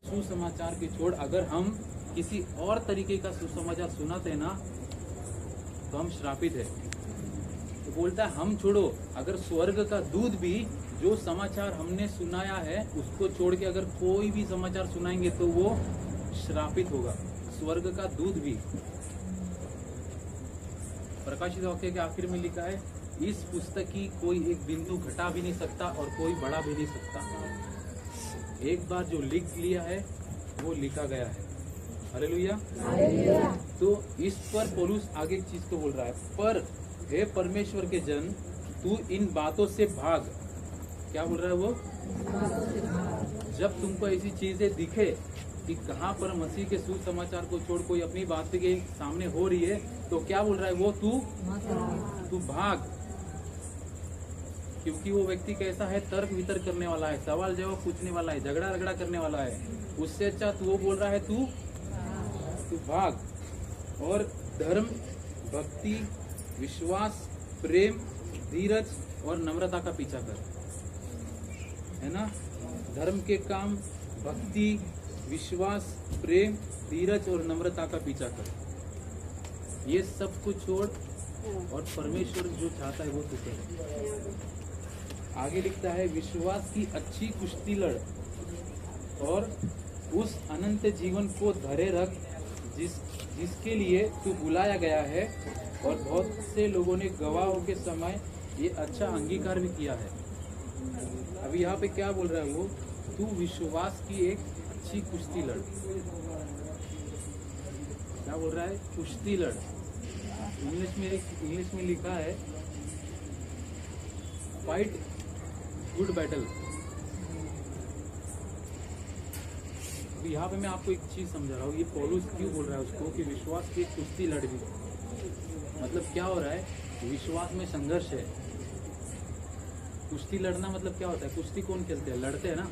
सुसमाचार की छोड़ अगर हम किसी और तरीके का सुसमाचार सुनाते ना तो हम श्रापित है। तो बोलता है हम छोड़ो, अगर स्वर्ग का दूध भी जो समाचार हमने सुनाया है उसको छोड़ के अगर कोई भी समाचार सुनाएंगे तो वो श्रापित होगा। स्वर्ग का दूध भी। प्रकाशित वाक्य के आखिर में लिखा है, इस पुस्तक की कोई एक बिंदु घटा भी नहीं सकता और कोई बढ़ा भी नहीं सकता। एक बार जो लिख लिया है वो लिखा गया है। हालेलुया। तो इस पर पौलुस आगे एक चीज को बोल रहा है, पर हे परमेश्वर के जन, तू इन बातों से भाग। क्या बोल रहा है वो? जब तुमको ऐसी चीजें दिखे कि कहाँ पर मसीह के सुसमाचार को छोड़ कोई अपनी बात के सामने हो रही है, तो क्या बोल रहा है वो? तू भाग। क्योंकि वो व्यक्ति कैसा है? तर्क वितर्क करने वाला है, सवाल जवाब पूछने वाला है, झगड़ा रगड़ा करने वाला है। उससे अच्छा तू वो बोल रहा है तू भाग और धर्म, भक्ति, विश्वास, प्रेम, धीरज और नम्रता का पीछा कर। है ना? धर्म के काम, भक्ति, विश्वास, प्रेम, धीरज और नम्रता का पीछा कर। ये सब कुछ छोड़ और परमेश्वर जो चाहता है वो तू कर। आगे लिखता है, विश्वास की अच्छी कुश्ती लड़ और उस अनंत जीवन को धरे रख जिसके लिए तू बुलाया गया है और बहुत से लोगों ने गवाहों के समय ये अच्छा अंगीकार भी किया है। अभी यहाँ पे क्या बोल रहा है वो? तू विश्वास की एक अच्छी कुश्ती लड़। क्या बोल रहा है? कुश्ती लड़। इंग्लिश में लिखा है फाइट गुड बैटल। यहाँ पे मैं आपको एक चीज समझा रहा हूँ, ये पौलुस क्यों बोल रहा है उसको कि विश्वास की कुश्ती लड़ भी। मतलब क्या हो रहा है? विश्वास में संघर्ष है। कुश्ती लड़ना मतलब क्या होता है? कुश्ती कौन खेलते हैं? लड़ते हैं ना।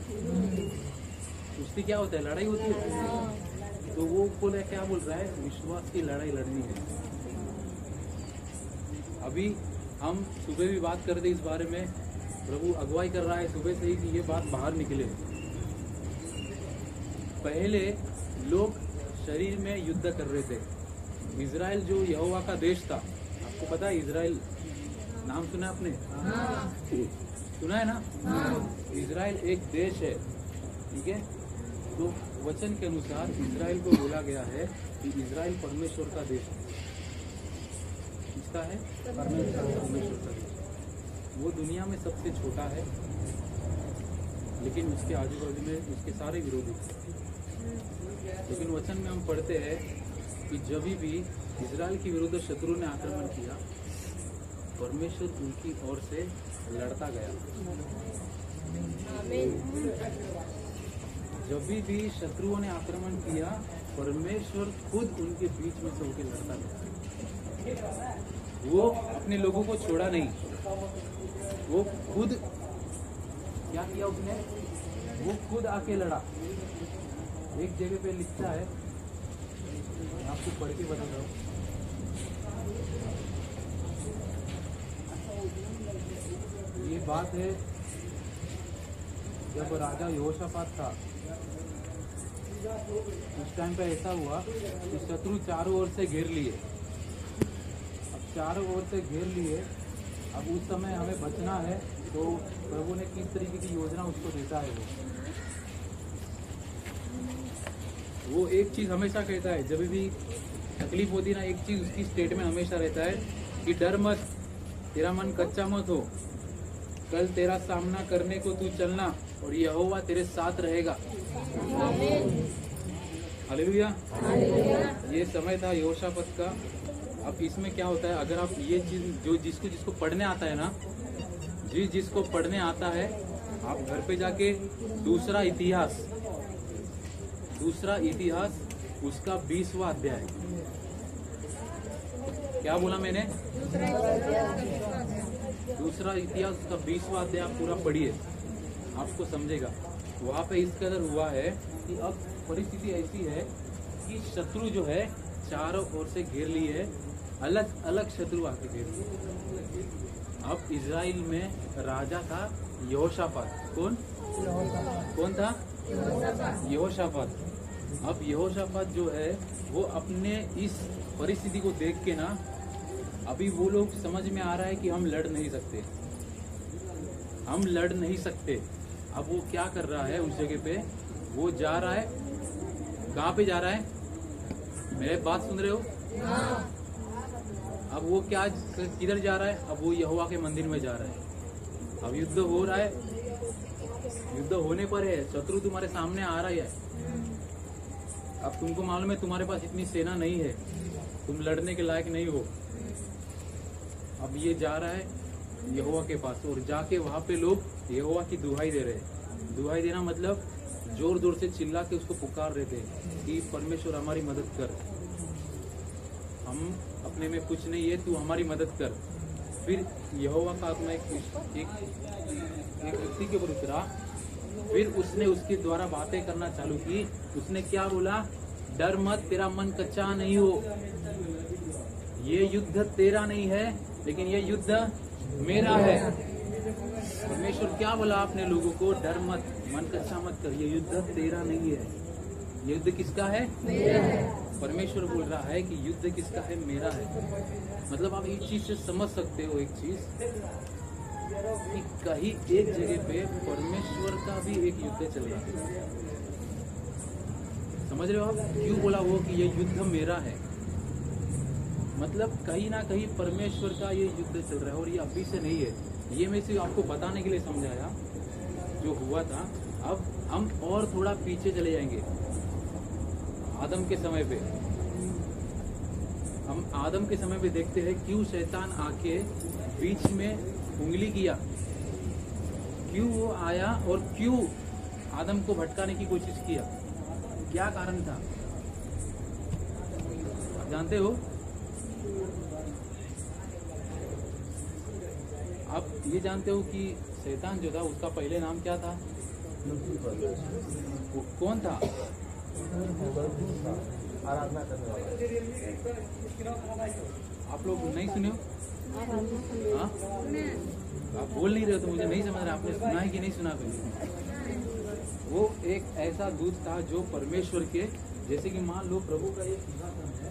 कुश्ती क्या होता है? लड़ाई होती है। तो वो क्या बोल रहा है? विश्वास की लड़ाई लड़नी है। अभी हम सुबह भी बात कर रहे इस बारे में, प्रभु अगुवाई कर रहा है सुबह से ही कि ये बात बाहर निकले। पहले लोग शरीर में युद्ध कर रहे थे। इजराइल जो यहोवा का देश था, आपको पता है इजराइल नाम सुना है आपने? सुना है ना? इजराइल एक देश है, ठीक है। तो वचन के अनुसार इजराइल को बोला गया है कि इजराइल परमेश्वर का देश है। किसका है? परमेश्वर का देश। वो दुनिया में सबसे छोटा है, लेकिन उसके आजू बाजू में उसके सारे विरोधी थे। लेकिन वचन में हम पढ़ते हैं कि जब भी इजराइल के विरुद्ध शत्रु ने आक्रमण किया, परमेश्वर उनकी ओर से लड़ता गया। जब भी शत्रुओं ने आक्रमण किया, परमेश्वर खुद उनके बीच में से होकर लड़ता गया। वो अपने लोगों को छोड़ा नहीं, वो खुद क्या किया उसने? वो खुद आके लड़ा। एक जगह पे लिखता है, आपको पढ़ के बता रहा हूँ। ये बात है जब राजा यहोशापात था, उस टाइम पे ऐसा हुआ कि शत्रु चारों ओर से घेर लिए। अब चारों ओर से घेर लिए, अब उस समय हमें बचना है, तो प्रभु ने किस तरीके की योजना उसको देता है। वो एक चीज हमेशा कहता है, जब भी तकलीफ होती ना, एक चीज उसकी स्टेटमेंट हमेशा रहता है कि डर मत, तेरा मन कच्चा मत हो, कल तेरा सामना करने को तू चलना और यहोवा तेरे साथ रहेगा। हालेलुया। ये समय था यहोशापात का, अब इसमें क्या होता है, अगर आप ये चीज जो जिसको पढ़ने आता है ना, जिसको पढ़ने आता है, आप घर पे जाके दूसरा इतिहास उसका 20वां अध्याय, क्या बोला मैंने, दूसरा इतिहास उसका 20वां अध्याय आप पूरा पढ़िए, आपको समझेगा। वहां पे इस कदर हुआ है कि अब परिस्थिति ऐसी है कि शत्रु जो है चारों ओर से घेर लिए है, अलग अलग शत्रु आके घेर लिए। अब इजराइल में राजा था यहोशापात। कौन था? यहोशापात। अब यहोशापात जो है वो अपने इस परिस्थिति को देख के ना, अभी वो लोग समझ में आ रहा है कि हम लड़ नहीं सकते। अब वो क्या कर रहा है, उस जगह पे वो जा रहा है, कहाँ पे जा रहा है, मेरे बात सुन रहे हो? अब वो किधर जा रहा है? अब वो यहोवा के मंदिर में जा रहा है। अब युद्ध हो रहा है, युद्ध होने पर है, शत्रु तुम्हारे सामने आ रहा है। अब तुमको मालूम है तुम्हारे पास इतनी सेना नहीं है, तुम लड़ने के लायक नहीं हो। अब ये जा रहा है यहोवा के पास, और जाके वहां पे लोग यहोवा की दुहाई दे रहे हैं। दुहाई देना मतलब जोर जोर से चिल्ला के उसको पुकार रहे थे कि परमेश्वर हमारी मदद कर, हम अपने में कुछ नहीं है, तू हमारी मदद कर। फिर यहोवा का आत्मा एक व्यक्ति के ऊपर उतरा, फिर उसने उसके द्वारा बातें करना चालू की। उसने क्या बोला? डर मत, तेरा मन कच्चा नहीं हो, ये युद्ध तेरा नहीं है लेकिन ये युद्ध मेरा है। परमेश्वर क्या बोला आपने लोगों को? डर मत, मन कच्चा मत कर, ये युद्ध तेरा नहीं है। ये युद्ध किसका है? मेरा है। परमेश्वर बोल रहा है कि युद्ध किसका है? मेरा है। मतलब आप एक चीज से समझ सकते हो, एक चीज कि कहीं एक जगह पे परमेश्वर का भी एक युद्ध चल रहा है। समझ रहे हो आप? क्यों बोला वो कि ये युद्ध मेरा है? मतलब कहीं ना कहीं परमेश्वर का ये युद्ध चल रहा है, और ये अभी से नहीं है। ये मैं सिर्फ आपको बताने के लिए समझाया जो हुआ था। अब हम और थोड़ा पीछे चले जाएंगे, आदम के समय पे। हम आदम के समय पे देखते हैं क्यों शैतान आके बीच में उंगली किया, क्यों वो आया और क्यों आदम को भटकाने की कोशिश किया, क्या कारण था आप जानते हो? आप ये जानते हो कि शैतान जो था उसका पहले नाम क्या था? वो कौन था? आराधना करने वाला। आप लोग नहीं सुने हो? हाँ, आप बोल नहीं रहे हो तो मुझे नहीं समझ रहा आपने सुना है कि नहीं सुना पहले। वो एक ऐसा दूत था जो परमेश्वर के, जैसे कि मान लो प्रभु का एक सिंहासन है,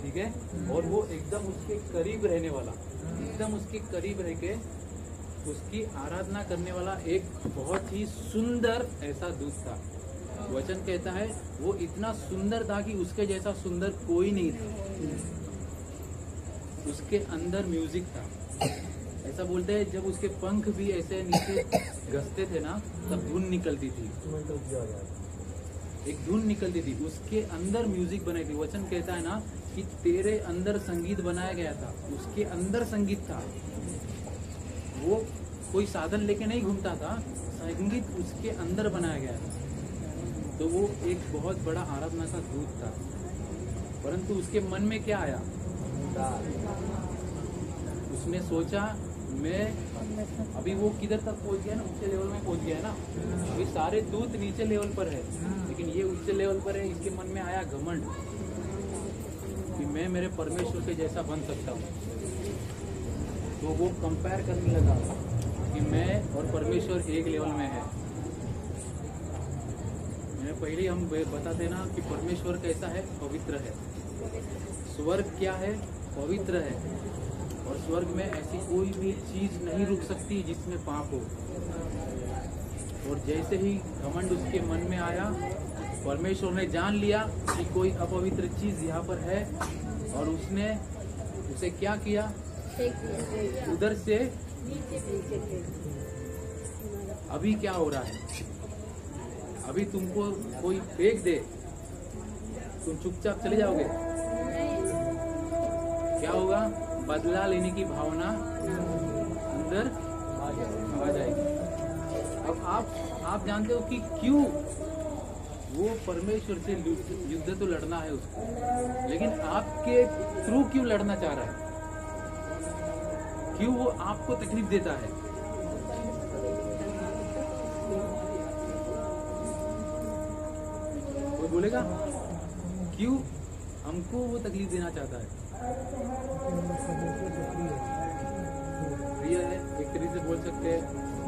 ठीक है, और वो एकदम उसके करीब रहने वाला, एकदम उसके करीब रह के उसकी आराधना करने वाला एक बहुत ही सुंदर ऐसा दूत था। वचन कहता है वो इतना सुंदर था कि उसके जैसा सुंदर कोई नहीं था। उसके अंदर म्यूजिक था। ऐसा बोलते हैं जब उसके पंख भी ऐसे नीचे घसते थे ना, तब धुन निकलती थी, एक धुन निकलती थी। उसके अंदर म्यूजिक बनाई थी। वचन कहता है ना कि तेरे अंदर संगीत बनाया गया था। उसके अंदर संगीत था। वो कोई साधन लेके नहीं घूमता था, संगीत उसके अंदर बनाया गया था। तो वो एक बहुत बड़ा आराधना का दूत था। परंतु उसके मन में क्या आया? उसने सोचा मैं अभी वो किधर तक पहुंच गया ना, ऊंचे लेवल में पहुंच गया ना। अभी सारे दूत नीचे लेवल पर है, लेकिन ये ऊंचे लेवल पर है। इसके मन में आया घमंड कि मैं मेरे परमेश्वर के जैसा बन सकता हूँ। तो वो कंपेयर करने लगा कि मैं और परमेश्वर एक लेवल में है। मैंने पहले हम बताते ना कि परमेश्वर कैसा है? पवित्र है। स्वर्ग क्या है? पवित्र है। और स्वर्ग में ऐसी कोई भी चीज नहीं रुक सकती जिसमें पाप हो। और जैसे ही घमंड उसके मन में आया, परमेश्वर ने जान लिया कि कोई अपवित्र चीज यहाँ पर है, और उसने उसे क्या किया? उधर से। अभी क्या हो रहा है? अभी तुमको कोई फेंक दे, तुम चुपचाप चले जाओगे? क्या होगा? बदला लेने की भावना अंदर आ जाएगी। अब आप जानते हो कि क्यों वो परमेश्वर से युद्ध तो लड़ना है उसको, लेकिन आपके थ्रू क्यों लड़ना चाह रहा है? क्यों वो आपको तकलीफ देता है? कोई बोलेगा क्यों हमको वो तकलीफ देना चाहता है? प्रिय है, एक तरीके से बोल सकते हैं,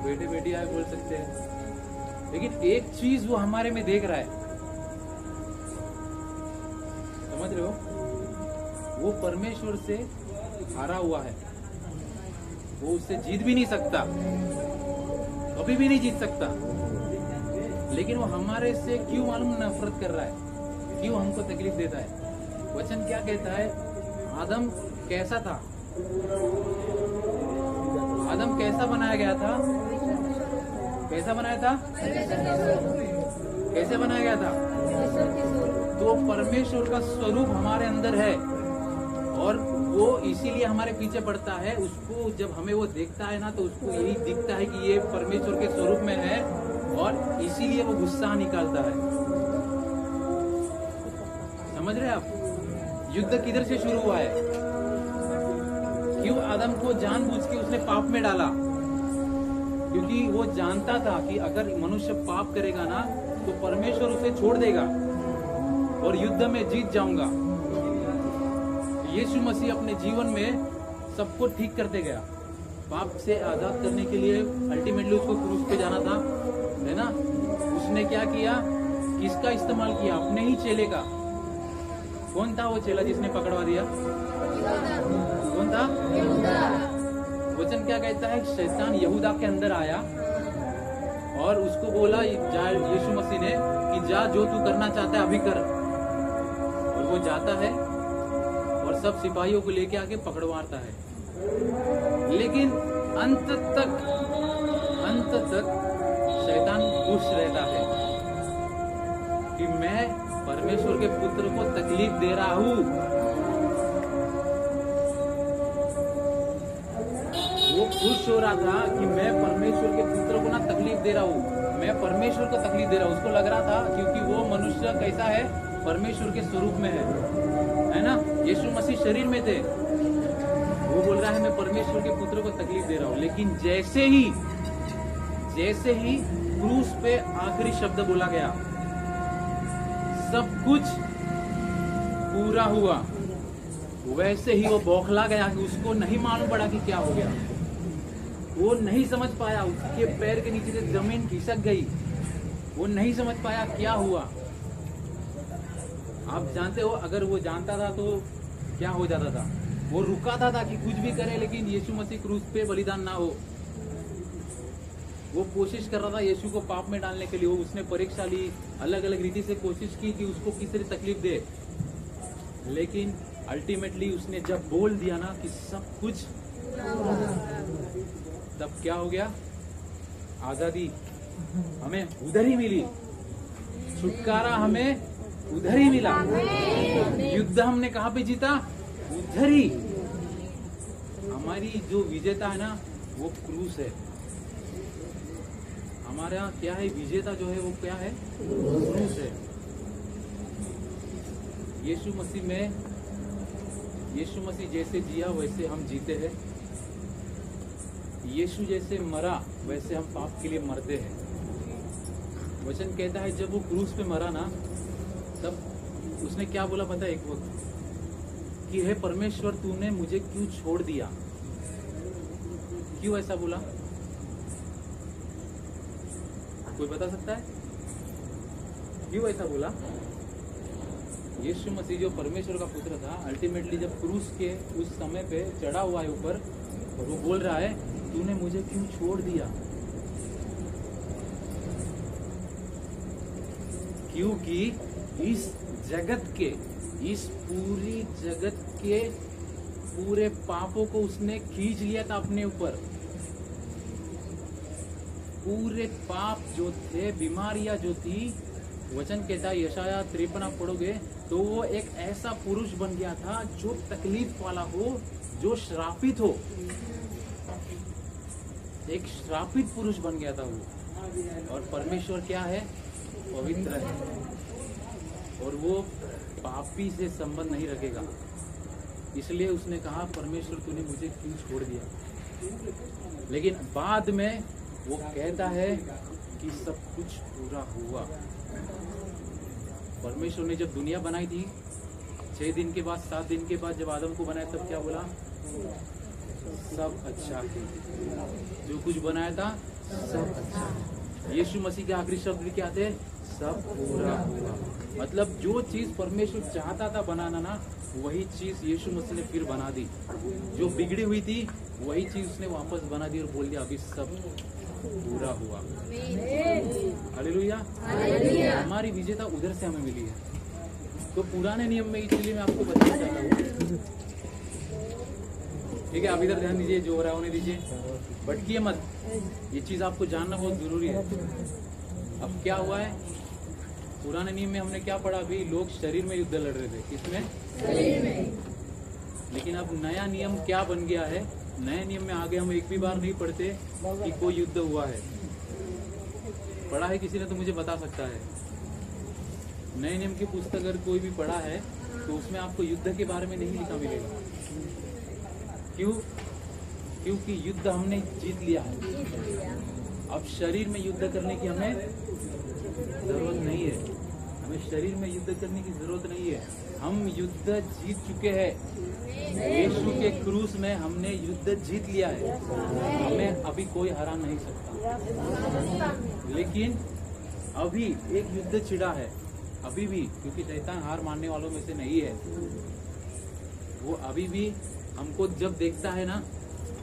बेटे बेटियां बोल सकते हैं, लेकिन एक चीज वो हमारे में देख रहा है, समझ रहे हो? वो परमेश्वर से हारा हुआ है, वो उससे जीत भी नहीं सकता, कभी भी नहीं जीत सकता, लेकिन वो हमारे से क्यों मालूम नफरत कर रहा है, क्यों हमको तकलीफ देता है? वचन क्या कहता है? आदम कैसा था? आदम कैसा बनाया गया था? कैसा बनाया था? कैसे बनाया गया था? तो परमेश्वर का स्वरूप हमारे अंदर है और वो इसीलिए हमारे पीछे पड़ता है। उसको जब हमें वो देखता है ना, तो उसको यही दिखता है कि ये परमेश्वर के स्वरूप में है और इसीलिए वो गुस्सा निकालता है। समझ रहे आप? युद्ध किधर से शुरू हुआ है? क्यों आदम को जानबूझ के उसने पाप में डाला? क्योंकि वो जानता था कि अगर मनुष्य पाप करेगा ना, तो परमेश्वर उसे छोड़ देगा और युद्ध में जीत जाऊंगा। यीशु मसीह अपने जीवन में सबको ठीक करते गया। पाप से आजाद करने के लिए अल्टीमेटली उसको क्रूस पे जाना था, है ना? उसने क्या किया? किसका इस्तेमाल किया? अपने ही चेले का। कौन था वो चेला जिसने पकड़वा दिया? कौन था? वचन क्या कहता है? शैतान यहूदा के अंदर आया और उसको बोला यीशु मसीह ने कि जा, जो तू करना चाहता है अभी कर। और वो जाता है और सब सिपाहियों को लेके आके पकड़वाता है। लेकिन अंत तक शैतान खुश रहता है कि मैं परमेश्वर के पुत्र को तकलीफ दे रहा हूं। वो खुश हो रहा था कि मैं परमेश्वर के पुत्र को ना तकलीफ दे रहा हूँ, मैं परमेश्वर को तकलीफ दे रहा हूँ। उसको लग रहा था क्योंकि वो मनुष्य कैसा है? परमेश्वर के स्वरूप में है ना? यीशु मसीह शरीर में थे। वो बोल रहा है मैं परमेश्वर के पुत्र को तकलीफ दे रहा हूँ। लेकिन जैसे ही क्रूस पे आखिरी शब्द बोला गया, सब कुछ पूरा हुआ, वैसे ही वो बौखला गया कि उसको नहीं मालूम पड़ा कि क्या हो गया। वो नहीं समझ पाया, उसके पैर के नीचे से जमीन खिसक गई। वो नहीं समझ पाया क्या हुआ। आप जानते हो, अगर वो जानता था तो क्या हो जाता था? वो रुका था कि कुछ भी करे लेकिन यीशु मसीह क्रूस पे बलिदान ना हो। वो कोशिश कर रहा था यीशु को पाप में डालने के लिए। उसने परीक्षा ली, अलग अलग रीति से कोशिश की कि उसको किस तरह तकलीफ दे, लेकिन अल्टीमेटली उसने जब बोल दिया ना कि सब कुछ, तब क्या हो गया? आजादी हमें उधर ही मिली, छुटकारा हमें उधर ही मिला। युद्ध हमने कहाँ पे जीता? उधर ही। हमारी जो विजेता है ना, वो क्रूस है। हमारा क्या है? विजेता जो है वो क्या है? क्रूस है। यीशु मसीह जैसे जिया वैसे हम जीते हैं। यीशु जैसे मरा वैसे हम पाप के लिए मरते हैं। वचन कहता है जब वो क्रूस पे मरा ना, तब उसने क्या बोला पता है? एक वक्त कि हे परमेश्वर, तूने मुझे क्यों छोड़ दिया? क्यों ऐसा बोला? कोई बता सकता है क्यों ऐसा बोला? यीशु मसीह जो परमेश्वर का पुत्र था, अल्टीमेटली जब क्रूस के उस समय पे चढ़ा हुआ है ऊपर, और वो बोल रहा है तूने मुझे क्यों छोड़ दिया? क्योंकि इस जगत के, इस पूरी जगत के पूरे पापों को उसने खींच लिया था अपने ऊपर। पूरे पाप जो थे, बीमारियां जो थी, वचन कहता है, यशाया 53 आप पढ़ोगे तो वो एक ऐसा पुरुष बन गया था जो तकलीफ वाला हो, जो श्रापित हो। एक श्रापित पुरुष बन गया था वो। और परमेश्वर क्या है? पवित्र है, और वो पापी से संबंध नहीं रखेगा। इसलिए उसने कहा, परमेश्वर तूने मुझे क्यों छोड़ दिया? लेकिन बाद में वो कहता है कि सब कुछ पूरा हुआ। परमेश्वर ने जब दुनिया बनाई थी 6 दिन के बाद, 7 दिन के बाद जब आदम को बनाया, तब क्या बोला? सब अच्छा है। जो कुछ बनाया था सब अच्छा। यीशु मसीह के आखिरी शब्द भी क्या थे? सब पूरा हुआ। मतलब जो चीज परमेश्वर चाहता था बनाना ना, वही चीज यीशु मसीह ने फिर बना दी। जो बिगड़ी हुई थी वही चीज उसने वापस बना दी और बोल दिया अभी सब पूरा हुआ। हालेलुया। हमारी विजेता उधर से हमें मिली है। तो पुराने नियम में, इसलिए मैं आपको बताना चाहता हूँ, ठीक है? आप इधर ध्यान दीजिए, जो हो रहा है होने दीजिए, भटकिए मत। ये चीज आपको जानना बहुत जरूरी है। अब क्या हुआ है? पुराने नियम में हमने क्या पढ़ा? अभी लोग शरीर में युद्ध लड़ रहे थे। किसमें? शरीर में। लेकिन अब नया नियम क्या बन गया है? नए नियम में आगे हम एक भी बार नहीं पढ़ते कि कोई युद्ध हुआ है। पढ़ा है किसी ने तो मुझे बता सकता है। नए नियम की पुस्तक अगर कोई भी पढ़ा है तो उसमें आपको युद्ध के बारे में नहीं लिखा मिलेगा। क्यों? क्योंकि युद्ध हमने जीत लिया है। अब शरीर में युद्ध करने की हमें जरूरत नहीं है। हमें शरीर में युद्ध करने की जरूरत नहीं है। हम युद्ध जीत चुके हैं। यीशु के क्रूस में हमने युद्ध जीत लिया है। हमें अभी कोई हरा नहीं सकता। लेकिन अभी एक युद्ध छिड़ा है, अभी भी, क्योंकि शैतान हार मानने वालों में से नहीं है। वो अभी भी हमको जब देखता है ना,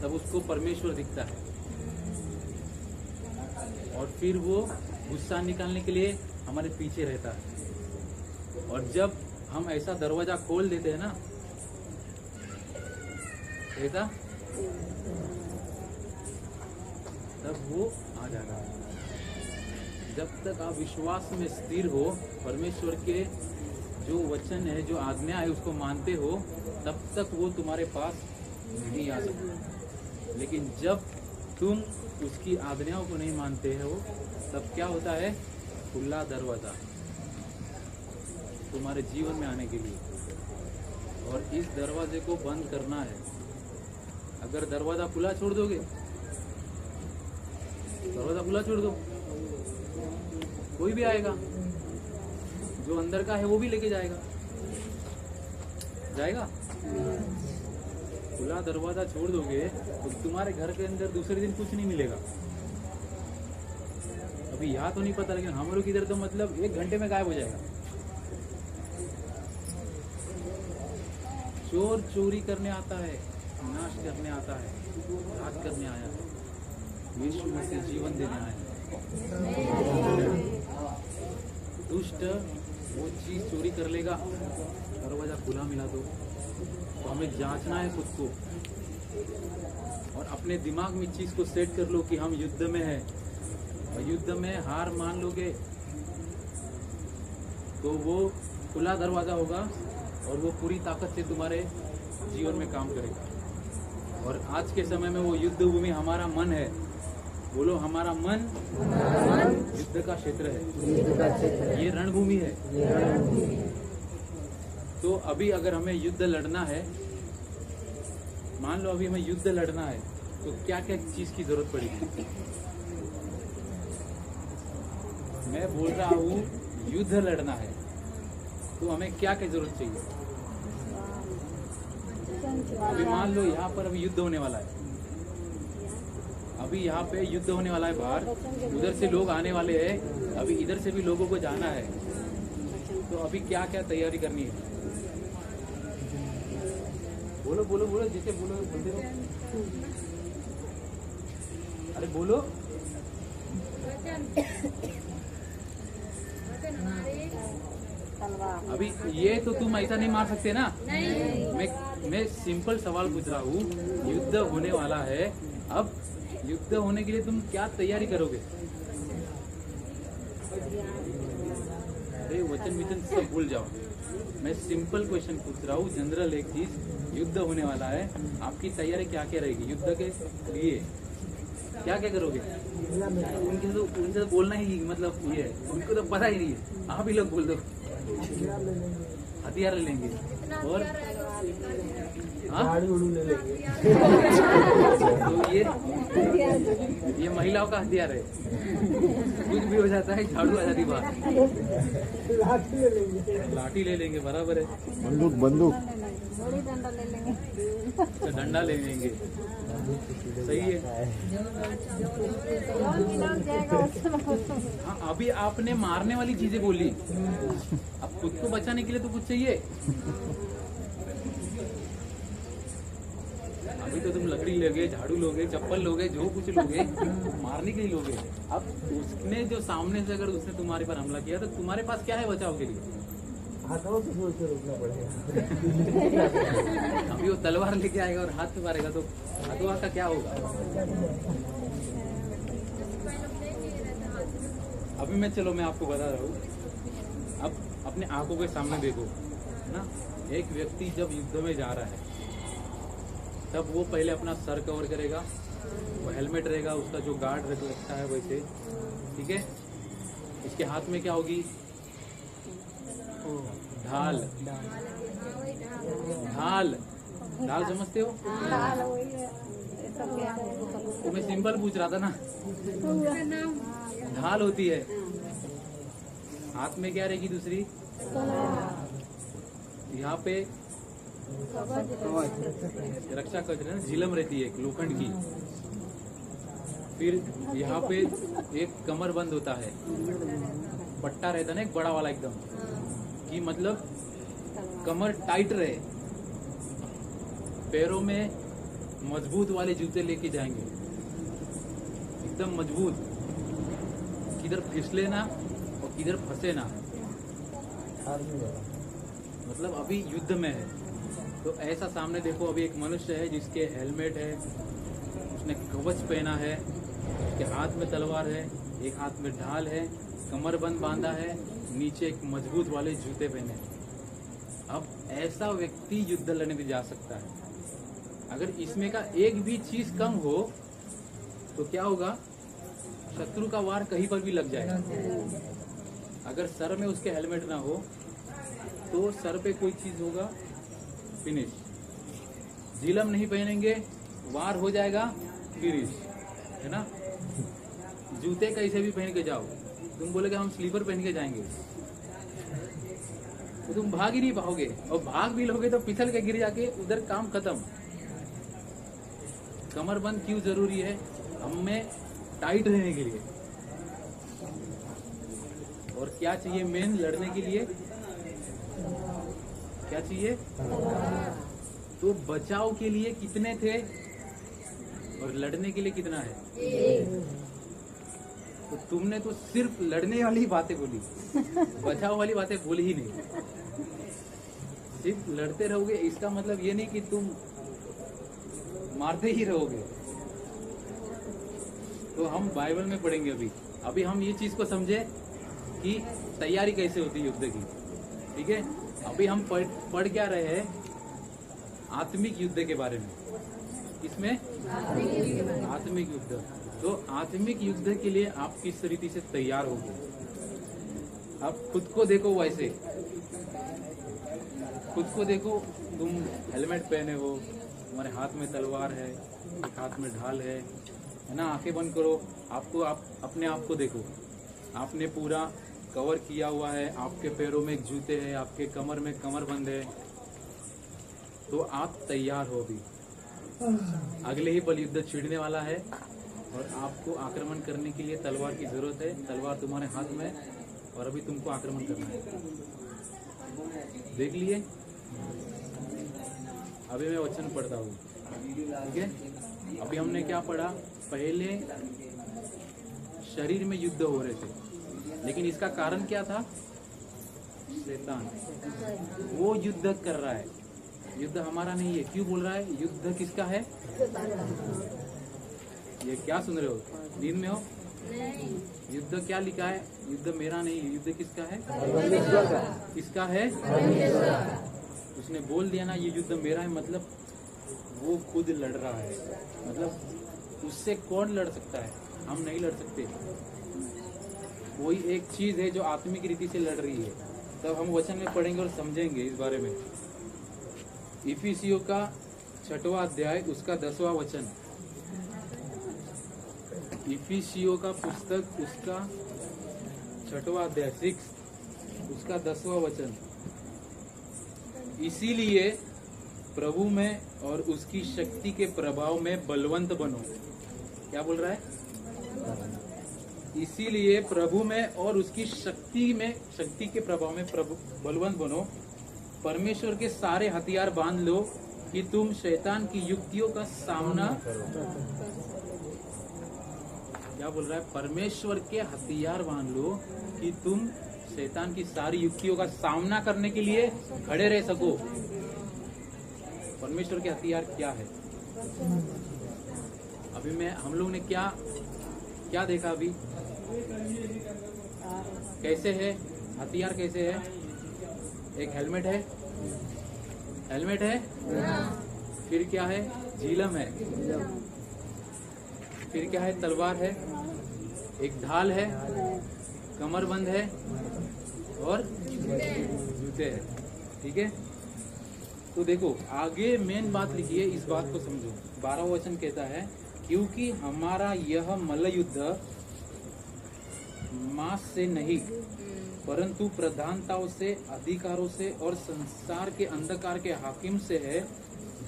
तब उसको परमेश्वर दिखता है, और फिर वो गुस्सा निकालने के लिए हमारे पीछे रहता है। और जब हम ऐसा दरवाजा खोल देते हैं ना, ऐसा, तब वो आ जाएगा। जब तक आप विश्वास में स्थिर हो, परमेश्वर के जो वचन है, जो आज्ञा है, उसको मानते हो, तब तक वो तुम्हारे पास नहीं आ सकता। लेकिन जब तुम उसकी आज्ञाओं को नहीं मानते हो, तब क्या होता है? खुला दरवाजा तुम्हारे जीवन में आने के लिए, और इस दरवाजे को बंद करना है। अगर दरवाजा खुला छोड़ दोगे, दरवाजा खुला छोड़ दो, कोई भी आएगा, जो अंदर का है वो भी लेके जाएगा। खुला दरवाजा छोड़ दोगे तो तुम्हारे घर के अंदर दूसरे दिन कुछ नहीं मिलेगा। अभी यहाँ तो नहीं पता, लेकिन हम लोग इधर तो मतलब 1 घंटे में गायब हो जाएगा। चोर चोरी करने आता है, नाश करने आता है, घात करने आया है। यीशु मसीह जीवन देने आया है। दुष्ट वो चीज चोरी कर लेगा, दरवाजा खुला मिला तो हमें जांचना है खुद को, और अपने दिमाग में इस चीज को सेट कर लो कि हम युद्ध में हैं। और युद्ध में हार मान लोगे तो वो खुला दरवाजा होगा, और वो पूरी ताकत से तुम्हारे जीवन में काम करेगा। और आज के समय में वो युद्ध भूमि हमारा मन है। बोलो, हमारा मन युद्ध का क्षेत्र है। ये रणभूमि है। तो अभी अगर हमें युद्ध लड़ना है, मान लो अभी हमें युद्ध लड़ना है, तो क्या क्या चीज की जरूरत पड़ेगी? मैं बोल रहा हूँ युद्ध लड़ना है, तो हमें क्या क्या जरूरत चाहिए? अभी मान लो यहाँ पर अभी युद्ध होने वाला है, अभी यहाँ पे युद्ध होने वाला है बाहर, उधर से लोग आने वाले हैं, अभी इधर से भी लोगों को जाना है। तो अभी क्या क्या तैयारी करनी है? बोलो बोलो बोलो, जिसे बोलो बोलते रहो। अरे बोलो। अभी ये तो तुम ऐसा नहीं मार सकते ना। मैं सिंपल सवाल पूछ रहा हूँ, युद्ध होने वाला है, अब युद्ध होने के लिए तुम क्या तैयारी करोगे? अरे वचन विचन सब भूल जाओ, मैं सिंपल क्वेश्चन पूछ रहा हूँ, जनरल एक चीज, युद्ध होने वाला है, आपकी तैयारी क्या क्या रहेगी युद्ध के लिए? क्या क्या करोगे? उनसे तो बोलना ही मतलब ये है, उनको तो पता ही नहीं है, आप ही लोग बोल दो। हथियार ले लेंगे और गाड़ी उड़ी ले लेंगे। तो ये महिलाओं का हथियार है, कुछ भी हो जाता है, झाड़ू आ जाती बात, लाठी ले लेंगे। लाठी ले लेंगे, बराबर है, बंदूक तो डंडा ले लेंगे, सही है। हाँ, अभी आपने मारने वाली चीजें बोली, अब खुद को बचाने के लिए तो कुछ चाहिए। अभी तो तुम लकड़ी लोगे, झाड़ू लोगे, चप्पल लोगे, जो कुछ लोगे, मारने के लिए लोगे। अब उसने जो सामने से अगर उसने तुम्हारे पर हमला किया तो तुम्हारे पास क्या है बचाव के लिए? हाथों से सोच के रुकना पड़ेगा। अभी वो तलवार लेके आएगा और हाथ से मारेगा तो हाथों का क्या होगा? अभी मैं आपको बता रहा हूँ, अब अपने आंखों के सामने देखो ना, एक व्यक्ति जब युद्ध में जा रहा है तब वो पहले अपना सर कवर करेगा, वो हेलमेट रहेगा, उसका जो गार्ड रखता है वैसे, ठीक है। इसके हाथ में क्या होगी? ढाल। ढाल ढाल समझते हो? तो मैं सिंपल पूछ रहा था ना, ढाल होती है। हाथ में क्या रहेगी दूसरी? यहाँ पे रक्षा कवच है ना, झिलम रहती है एक लोखंड की। फिर यहाँ पे एक कमर बंद होता है, पट्टा रहता है ना एक बड़ा वाला एकदम, कि मतलब कमर टाइट रहे। पैरों में मजबूत वाले जूते लेके जाएंगे, एकदम मजबूत, किधर फिसले ना और किधर फंसे ना। मतलब अभी युद्ध में है तो ऐसा सामने देखो, अभी एक मनुष्य है जिसके हेलमेट है, उसने कवच पहना है, उसके हाथ में तलवार है, एक हाथ में ढाल है, कमरबंद बांधा है, नीचे एक मजबूत वाले जूते पहने हैं। अब ऐसा व्यक्ति युद्ध लड़ने जा सकता है। अगर इसमें का एक भी चीज कम हो तो क्या होगा? शत्रु का वार कहीं पर भी लग जाएगा। अगर सर में उसके हेलमेट ना हो तो सर पे कोई चीज होगा, फिनिश। झिलम नहीं पहनेंगे, वार हो जाएगा, फिनिश, है ना। जूते कैसे भी पहन के जाओ, तुम बोलोगे हम स्लीपर पहन के जाएंगे तो तुम भाग ही नहीं पाओगे, और भाग भी लोगे तो फिसल के गिर जाके उधर काम खत्म। कमरबंद क्यों जरूरी है? हमें टाइट रहने के लिए। और क्या चाहिए मेन लड़ने के लिए? क्या चाहिए? तो बचाव के लिए कितने थे और लड़ने के लिए कितना है? तो तुमने तो सिर्फ लड़ने वाली बातें बोली, बचाव वाली बातें बोली ही नहीं। सिर्फ लड़ते रहोगे इसका मतलब ये नहीं कि तुम मारते ही रहोगे। तो हम बाइबल में पढ़ेंगे अभी हम ये चीज को समझे कि तैयारी कैसे होती है युद्ध की, ठीक है। अभी हम पढ़ क्या रहे हैं? आत्मिक युद्ध के बारे में। इसमें आत्मिक युद्ध। तो आत्मिक युद्ध के लिए आप किस तरीके से तैयार होगे? आप खुद को देखो, वैसे खुद को देखो, तुम हेलमेट पहने हो, तुम्हारे हाथ में तलवार है, एक हाथ में ढाल है ना। आंखें बंद करो, आप अपने आप को देखो, आपने पूरा कवर किया हुआ है, आपके पैरों में जूते हैं, आपके कमर में कमरबंद है, तो आप तैयार हो। अभी अगले ही पल युद्ध छिड़ने वाला है और आपको आक्रमण करने के लिए तलवार की जरूरत है। तलवार तुम्हारे हाथ में और अभी तुमको आक्रमण करना है। देख लिए? अभी मैं वचन पढ़ता हूँ, ठीक है। अभी हमने क्या पढ़ा? पहले शरीर में युद्ध हो रहे थे, लेकिन इसका कारण क्या था? शैतान, वो युद्ध कर रहा है। युद्ध हमारा नहीं है। क्यों बोल रहा है? युद्ध किसका है? ये क्या सुन रहे हो? नींद में हो? युद्ध क्या लिखा है? युद्ध मेरा नहीं, युद्ध किसका है? परमेश्वर का। किसका है? उसने बोल दिया ना ये युद्ध मेरा है, मतलब वो खुद लड़ रहा है। मतलब उससे कौन लड़ सकता है? हम नहीं लड़ सकते। कोई एक चीज है जो आत्मिक रीति से लड़ रही है। तब हम वचन में पढ़ेंगे और समझेंगे इस बारे में। इफिसियों का 6वां अध्याय उसका 10वां वचन। इफिसियों का पुस्तक उसका 6वां अध्याय 6 उसका 10वां वचन। इसीलिए प्रभु में और उसकी शक्ति के प्रभाव में बलवंत बनो। क्या बोल रहा है? इसीलिए प्रभु में और उसकी शक्ति के प्रभाव में बलवंत बनो। परमेश्वर के सारे हथियार बांध लो कि तुम शैतान की युक्तियों का सामना। क्या बोल रहा है? परमेश्वर के हथियार बांध लो कि तुम शैतान की सारी युक्तियों का सामना करने के लिए खड़े रह सको। परमेश्वर के हथियार क्या है? अभी हम लोग ने क्या देखा? अभी कैसे है हथियार? कैसे है? एक हेलमेट है। हेलमेट है। फिर क्या है? झीलम है। फिर क्या है? तलवार है। एक ढाल है। कमरबंद है और जूते हैं। ठीक है। तो देखो आगे मेन बात लिखी है, इस बात को समझो। 12वां वचन कहता है क्योंकि हमारा यह मल्ल युद्ध मांस से नहीं परंतु प्रधानताओं से, अधिकारों से और संसार के अंधकार के हाकिम से है,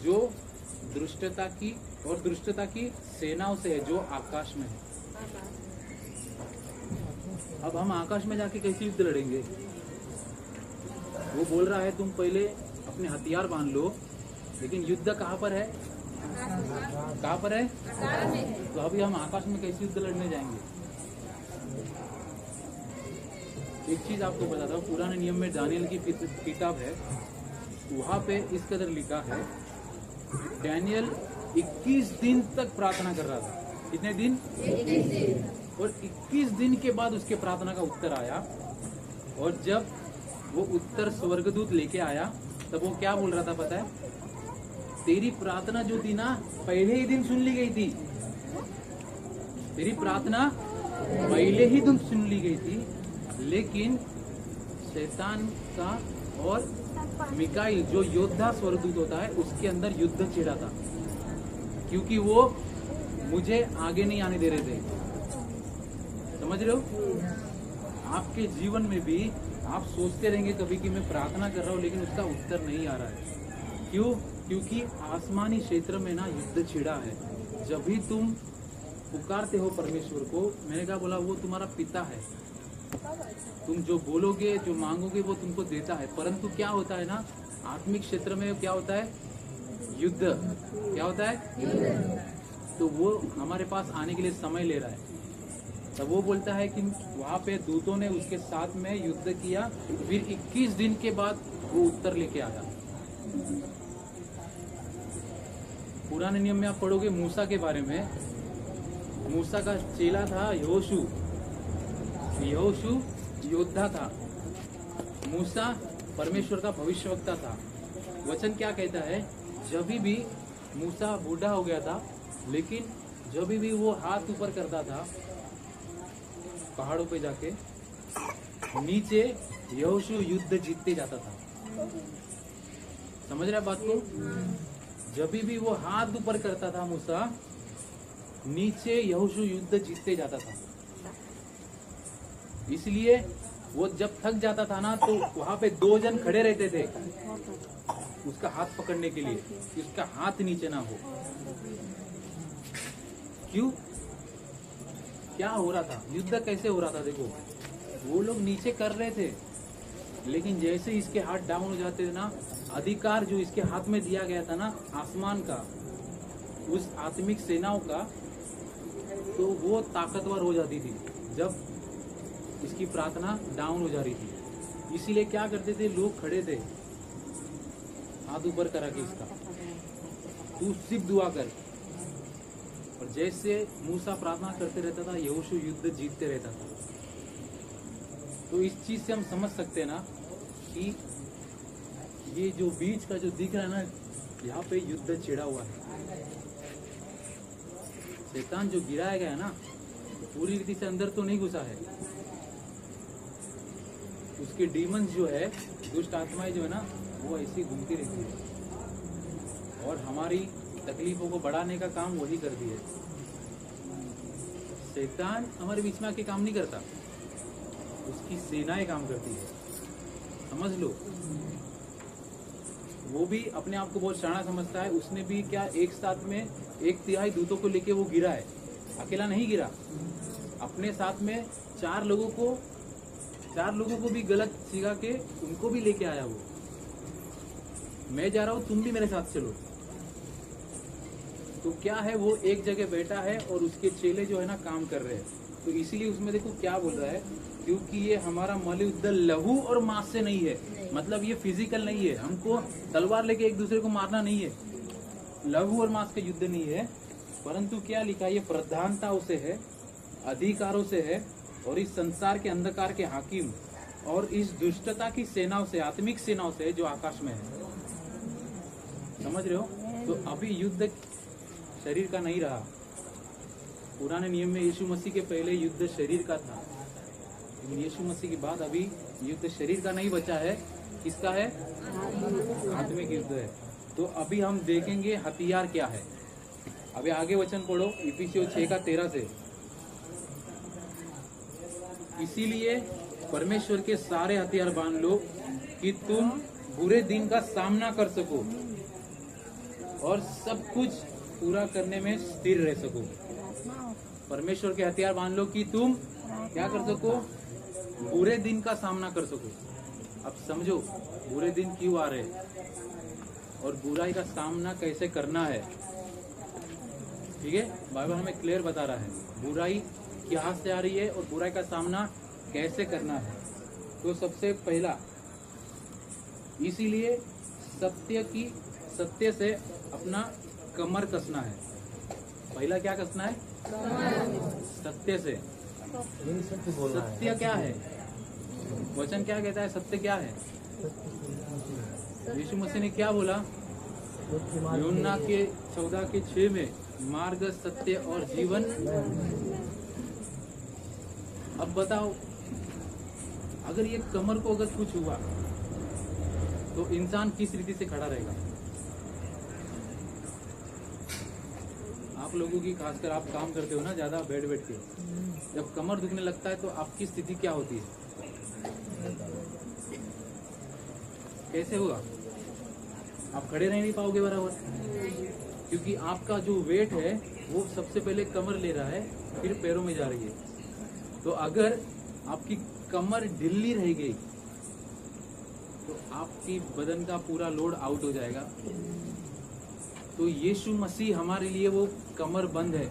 जो दुष्टता की सेनाओं से है जो आकाश में है। अब हम आकाश में जाके कैसे युद्ध लड़ेंगे? वो बोल रहा है तुम पहले अपने हथियार बांध लो, लेकिन युद्ध कहाँ पर है? कहाँ पर है? तो अभी हम आकाश में कैसे युद्ध लड़ने जाएंगे? एक चीज आपको बताता हूँ, पुराने नियम में दानियल की किताब है, वहां पे इस कदर लिखा है, दानियल 21 दिन तक प्रार्थना कर रहा था। कितने दिन? 21 दिन। और 21 दिन के बाद उसके प्रार्थना का उत्तर आया, और जब वो उत्तर स्वर्गदूत लेके आया तब वो क्या बोल रहा था पता है? तेरी प्रार्थना जो थी ना पहले ही दिन सुन ली गई थी। तेरी प्रार्थना पहले ही दिन सुन ली गई थी, लेकिन शैतान का और मिकाइल जो योद्धा स्वर्गदूत होता है उसके अंदर युद्ध छिड़ा था, क्योंकि वो मुझे आगे नहीं आने दे रहे थे। समझ रहे हो? आपके जीवन में भी आप सोचते रहेंगे कभी कि मैं प्रार्थना कर रहा हूँ लेकिन उसका उत्तर नहीं आ रहा है। क्यों? क्योंकि आसमानी क्षेत्र में ना युद्ध छिड़ा है। जब भी तुम पुकारते हो परमेश्वर को, मैंने क्या बोला, वो तुम्हारा पिता है। तुम जो बोलोगे, जो मांगोगे वो तुमको देता है। परंतु क्या होता है ना, आत्मिक क्षेत्र में क्या होता है? युद्ध। क्या होता है? तो वो हमारे पास आने के लिए समय ले रहा है। तब वो बोलता है कि वहां पे दूतों ने उसके साथ में युद्ध किया, फिर 21 दिन के बाद वो उत्तर लेके आया। पुराने नियम में आप पढ़ोगे मूसा के बारे में। मूसा का चेला था यहोशू। यहोशू योद्धा था। मूसा परमेश्वर का भविष्यवक्ता था। वचन क्या कहता है? जब भी मूसा बूढ़ा हो गया था, लेकिन जब भी वो हाथ ऊपर करता था पहाड़ों पे जाके, नीचे यहोशू युद्ध जीतते जाता था। समझ रहे बात को? जब भी वो हाथ ऊपर करता था मूसा, नीचे यहोशू युद्ध जीतते जाता था। इसलिए वो जब थक जाता था ना, तो वहां पे 2 जन खड़े रहते थे उसका हाथ पकड़ने के लिए, कि उसका हाथ नीचे ना हो। क्यों? क्या हो रहा था? युद्ध कैसे हो रहा था? देखो, वो लोग नीचे कर रहे थे, लेकिन जैसे इसके हाथ डाउन हो जाते थे ना, अधिकार जो इसके हाथ में दिया गया था ना आसमान का, उस आत्मिक सेनाओं का, तो वो ताकतवर हो जाती थी जब इसकी प्रार्थना डाउन हो जा रही थी। इसीलिए क्या करते थे लोग? खड़े थे हाथ ऊपर करा के इसका, तू सिर्फ दुआ कर। और जैसे मूसा प्रार्थना करते रहता था, यहोशू युद्ध जीतते रहता था। तो इस चीज से हम समझ सकते हैं ना कि ये जो बीच का जो दिख रहा है ना, यहाँ पे युद्ध छिड़ा हुआ है। शैतान जो गिराया गया है ना, पूरी रीति से अंदर तो नहीं घुसा है। उसके डीमंस जो है, दुष्ट आत्माएं जो है ना, वो ऐसी घूमती रहती है और हमारी तकलीफों को बढ़ाने का काम वही करती है। शैतान हमारे बीच में आके काम नहीं करता, उसकी सेनाएं काम करती है, समझ लो। वो भी अपने आप को बहुत शाना समझता है। उसने भी क्या एक साथ में 1/3 दूतों को लेके वो गिरा है, अकेला नहीं गिरा। अपने साथ में 4 लोगों को भी गलत सिखा के उनको भी लेके आया वो। मैं जा रहा हूँ, तुम भी मेरे साथ चलो। तो क्या है, वो एक जगह बैठा है और उसके चेले जो है ना काम कर रहे हैं। तो इसीलिए उसमें देखो क्या बोल रहा है, क्योंकि ये हमारा मल्लयुद्ध लहू और मांस से नहीं है। मतलब ये फिजिकल नहीं है, हमको तलवार लेके एक दूसरे को मारना नहीं है, लहू और मांस का युद्ध नहीं है। परंतु क्या लिखा है, ये प्रधानताओं से है, अधिकारों से है और इस संसार के अंधकार के हाकिम और इस दुष्टता की सेनाओं से, आत्मिक सेनाओं से जो आकाश में है। समझ रहे हो? तो अभी युद्ध शरीर का नहीं रहा। पुराने नियम में यीशु मसीह के पहले युद्ध शरीर का था, लेकिन यीशु मसीह के बाद अभी युद्ध शरीर का नहीं बचा है। किसका है? आत्मिक युद्ध है। तो अभी हम देखेंगे हथियार क्या है। अभी आगे वचन पढ़ो, इफिसियों 6:13 से। इसीलिए परमेश्वर के सारे हथियार बांध लो कि तुम बुरे दिन का सामना कर सको और सब कुछ पूरा करने में स्थिर रह सको। परमेश्वर के हथियार बांध लो कि तुम क्या कर सको, बुरे दिन का सामना कर सको। अब समझो बुरे दिन क्यों आ रहे हैं और बुराई का सामना कैसे करना है। ठीक है, बाइबल हमें क्लियर बता रहा है बुराई कहाँ से आ रही है और बुराई का सामना कैसे करना है। तो सबसे पहला, इसीलिए सत्य से अपना कमर कसना है। पहला क्या कसना है? सत्य से। सत्य क्या है? वचन क्या कहता है? सत्य क्या है? यीशु मसीह ने क्या बोला? यूहन्ना के 14:6 में, मार्ग, सत्य और जीवन। अब बताओ, अगर ये कमर को अगर कुछ हुआ तो इंसान किस रीति से खड़ा रहेगा? आप लोगों की, खासकर आप काम करते हो ना ज्यादा बैठ के, जब कमर दुखने लगता है तो आपकी स्थिति क्या होती है? कैसे होगा? आप खड़े रह नहीं पाओगे बराबर, क्योंकि आपका जो वेट है वो सबसे पहले कमर ले रहा है, फिर पैरों में जा रही है। तो अगर आपकी कमर ढीली रह गई तो आपकी बदन का पूरा लोड आउट हो जाएगा। तो यीशु मसीह हमारे लिए वो कमर बंद है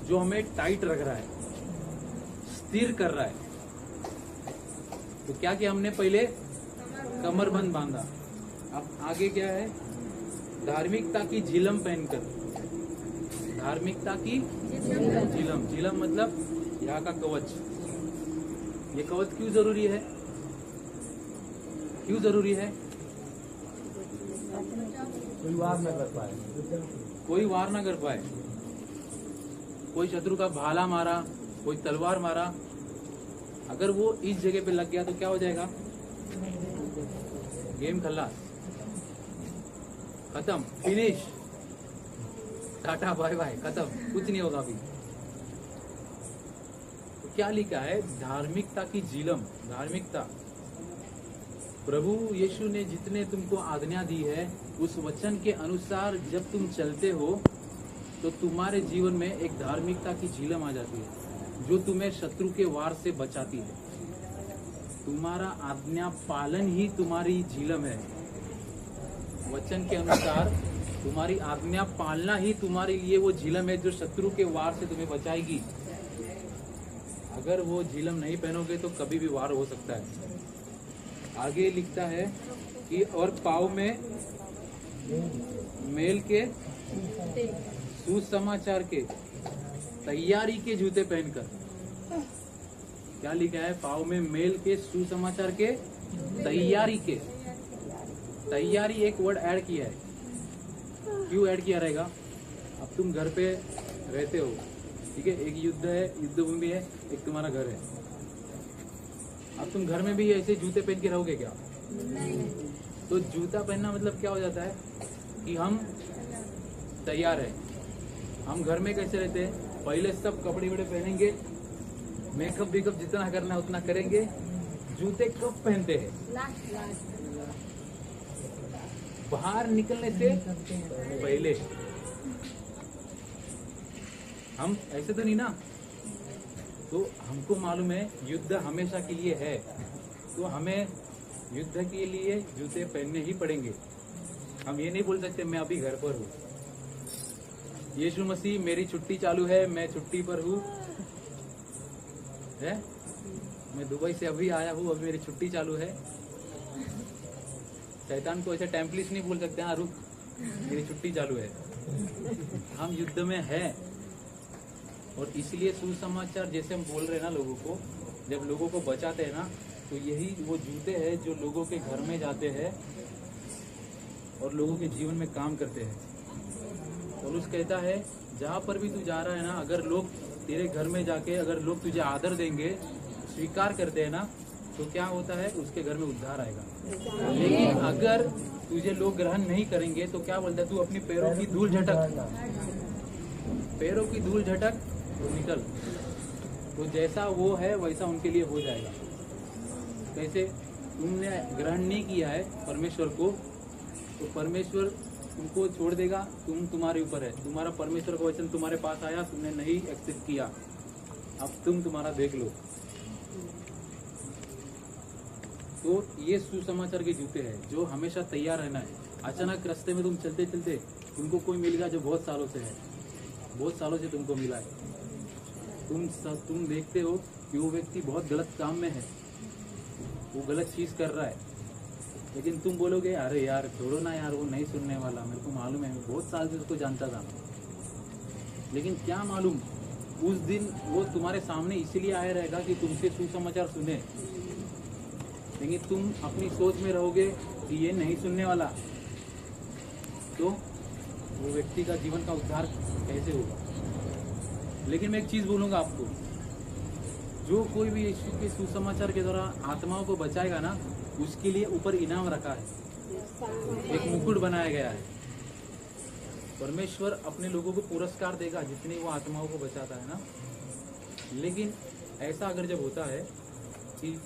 जो हमें टाइट रख रहा है, स्थिर कर रहा है। तो क्या किया हमने? पहले कमर बंद बांधा। अब आगे क्या है? धार्मिकता की झिलम पहनकर। धार्मिकता की झिलम। झिलम मतलब यहाँ का कवच। ये कवच क्यों जरूरी है? क्यों जरूरी है? कोई वार न कर पाए, कोई वार ना कर पाए। कोई शत्रु का भाला मारा, कोई तलवार मारा, अगर वो इस जगह पे लग गया तो क्या हो जाएगा? गेम खल्लास, खत्म, फिनिश, टाटा बाय बाय, खत्म, कुछ नहीं होगा अभी। तो क्या लिखा है? धार्मिकता की झिलम। धार्मिकता, प्रभु यीशु ने जितने तुमको आज्ञा दी है उस वचन के अनुसार जब तुम चलते हो तो तुम्हारे जीवन में एक धार्मिकता की झिलम आ जाती है जो तुम्हें शत्रु के वार से बचाती है। तुम्हारा आज्ञा पालन ही तुम्हारी झिलम है। वचन के अनुसार तुम्हारी आज्ञा पालना ही तुम्हारे लिए वो झिलम है जो शत्रु के वार से तुम्हें बचाएगी। अगर वो झिलम नहीं पहनोगे तो कभी भी वार हो सकता है। आगे लिखता है कि और पाँव में मेल के सुसमाचार के तैयारी के जूते पहनकर। क्या लिखा है? पाँव में मेल के, सुसमाचार के तैयारी के। तैयारी एक वर्ड ऐड किया है। क्यों ऐड किया रहेगा? अब तुम घर पे रहते हो, ठीक है, एक युद्ध है, युद्ध भूमि है, एक तुम्हारा घर है। अब तुम घर में भी ऐसे जूते पहन के रहोगे क्या? तो जूता पहनना मतलब क्या हो जाता है कि हम तैयार है। हम घर में कैसे रहते हैं? पहले सब कपड़े वपड़े पहनेंगे, मेकअप वेकअप जितना करना है उतना करेंगे। जूते कब पहनते हैं? बाहर निकलने से पहले। हम ऐसे तो नहीं ना। तो हमको मालूम है युद्ध हमेशा के लिए है, तो हमें युद्ध के लिए जूते पहनने ही पड़ेंगे। हम ये नहीं बोल सकते मैं अभी घर पर हूँ, यीशु मसीह मेरी छुट्टी चालू है, मैं छुट्टी पर हूँ, है, मैं दुबई से अभी आया हूँ, अभी मेरी छुट्टी चालू है। शैतान को ऐसे टेम्पलिस नहीं बोल सकते, हाँ रुक मेरी छुट्टी चालू है। हम युद्ध में हैं, और इसलिए सुसमाचार जैसे हम बोल रहे हैं ना लोगों को, जब लोगों को बचाते हैं ना, तो यही वो जूते हैं जो लोगों के घर में जाते हैं और लोगों के जीवन में काम करते हैं। पौलुस कहता है जहाँ पर भी तू जा रहा है ना, अगर लोग तेरे घर में जाके अगर लोग तुझे आदर देंगे, स्वीकार करते हैं ना, तो क्या होता है? उसके घर में उद्धार आएगा। लेकिन अगर तुझे लोग ग्रहण नहीं करेंगे तो क्या बोलता है? तू अपनी पैरों की धूल झटक, पैरों की धूल झटक तो निकल। तो जैसा वो है वैसा उनके लिए हो जाएगा। कैसे? तुमने ग्रहण नहीं किया है परमेश्वर को, तो परमेश्वर तुमको छोड़ देगा। तुम्हारे ऊपर है, तुम्हारा परमेश्वर का वचन तुम्हारे पास आया, तुमने नहीं एक्सेप्ट किया, अब तुम्हारा देख लो। तो ये सुसमाचार के जूते हैं जो हमेशा तैयार रहना है। अचानक रास्ते में तुम चलते चलते तुमको कोई मिलेगा जो बहुत सालों से है, बहुत सालों से तुमको मिला है, तुम देखते हो कि वो व्यक्ति बहुत गलत काम में है, वो गलत चीज कर रहा है, लेकिन तुम बोलोगे अरे यार छोड़ो ना यार, वो नहीं सुनने वाला, मेरे को मालूम है, बहुत साल से उसको जानता था। लेकिन क्या मालूम उस दिन वो तुम्हारे सामने इसलिए आया रहेगा कि तुमसे सुसमाचार सुने, लेकिन तुम अपनी सोच में रहोगे कि ये नहीं सुनने वाला, तो वो व्यक्ति का जीवन का उद्धार कैसे होगा? लेकिन मैं एक चीज बोलूंगा आपको, जो कोई भी यीशु के सुसमाचार के द्वारा आत्माओं को बचाएगा ना, उसके लिए ऊपर इनाम रखा है, एक मुकुट बनाया गया है। परमेश्वर अपने लोगों को पुरस्कार देगा जितनी वो आत्माओं को बचाता है ना। लेकिन ऐसा अगर जब होता है कि